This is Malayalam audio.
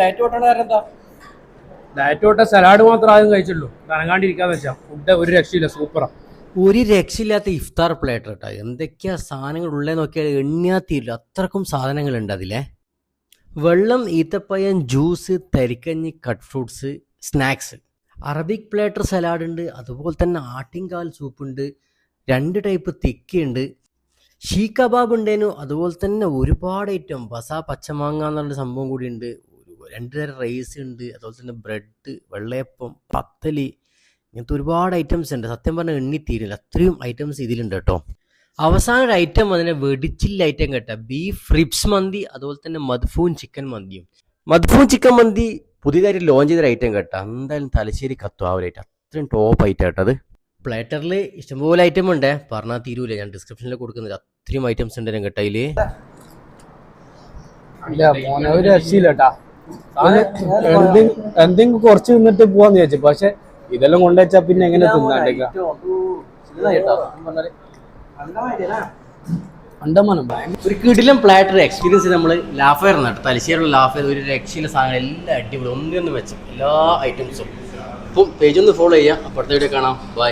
ഡയറ്റ് ഓട്ടണ കാരണം എന്താ? ഡയറ്റ് ഓട്ട സലാഡ് മാത്രം ആദ്യം കഴിച്ചുള്ളൂ. നനങ്ങാണ്ടിരിക്കാന്ന് വെച്ചാൽ ഫുഡ് ഒരു രക്ഷയില്ല, സൂപ്പറാ. ഒരു രക്ഷയില്ലാത്ത ഇഫ്താർ പ്ലേറ്റർ കേട്ടോ. എന്തൊക്കെയാ സാധനങ്ങൾ ഉള്ളത് നോക്കിയാൽ എണ്ണിയാ തീരില്ല, അത്രക്കും സാധനങ്ങളുണ്ട് അതിലെ. വെള്ളം, ഈത്തപ്പഴം, ജ്യൂസ്, തരിക്കഞ്ഞി, cut fruits, snacks. Arabic platter salad ഉണ്ട്, അതുപോലെ തന്നെ ആട്ടിൻകാൽ സൂപ്പ് ഉണ്ട്, 2 ടൈപ്പ് തിക്കയുണ്ട്, ഷീ കബാബ് ഉണ്ടേനു, അതുപോലെ തന്നെ ഒരുപാട് ഐറ്റം. ബസ പച്ചമാങ്ങ എന്നുള്ള സംഭവം കൂടി ഉണ്ട്, 2 തരം റൈസ് ഉണ്ട്, അതുപോലെ തന്നെ ബ്രെഡ്, വെള്ളയപ്പം, പത്തല്, ഇങ്ങനത്തെ ഒരുപാട് ഐറ്റംസ് ഉണ്ട്. സത്യം പറഞ്ഞാൽ എണ്ണി തീരില്ല, അത്രയും ഐറ്റംസ് ഇതിലുണ്ട് കേട്ടോ. അവസാന ഒരു ഐറ്റം അതിനെ വെടിച്ചില്ല ഐറ്റം കേട്ടോ, ബീഫ് റിബ്സ് മന്തി, അതുപോലെ തന്നെ മദ്ഫൂൻ ചിക്കൻ മന്തിയും. മദ്ഫൂൻ ചിക്കൻ മന്തി പുതിയതായിട്ട് ലോഞ്ച് ചെയ്തൊരു ഐറ്റം കേട്ടോ. എന്തായാലും തലശ്ശേരി കത്തും ആ ഒരു ഐറ്റം, അത്രയും ടോപ്പ് ഐറ്റം കേട്ടോ അത്. പ്ലേറ്ററിൽ ഇഷ്ടംപോലെ ഐറ്റം ഉണ്ട്, പറഞ്ഞാൽ തീരൂല. ഞാൻ ഡിസ്ക്രിപ്ഷനിൽ കൊടുക്കുന്നില്ല, അത്രയും ഐറ്റംസ് ഉണ്ട് കേട്ടോ അതിൽ. ഒരു രക്ഷയില്ല കേട്ടാ. എന്തെങ്കിലും കുറച്ച് നിന്നിട്ട് പോവാന്ന് ചോദിച്ചു, പക്ഷെ ഇതെല്ലാം കൊണ്ടുവച്ചാ പിന്നെ എങ്ങനെ തിന്നാണ്ടേക്ക. ഒരു കിടിലം പ്ലാറ്റർ എക്സ്പീരിയൻസ് നമ്മൾ ലാഫയർ കേട്ടോ. തലശ്ശേരിയുള്ള ലാഫയർ ഒരു രക്ഷയിലെ സാധനം, എല്ലാം അടിപൊളി, ഒന്നിനൊന്നും വെച്ച് എല്ലാ ഐറ്റംസും. ഇപ്പം പേജ് ഒന്ന് ഫോളോ ചെയ്യാം. അപ്പോഴത്തെ വീഡിയോ കാണാം. ബൈ.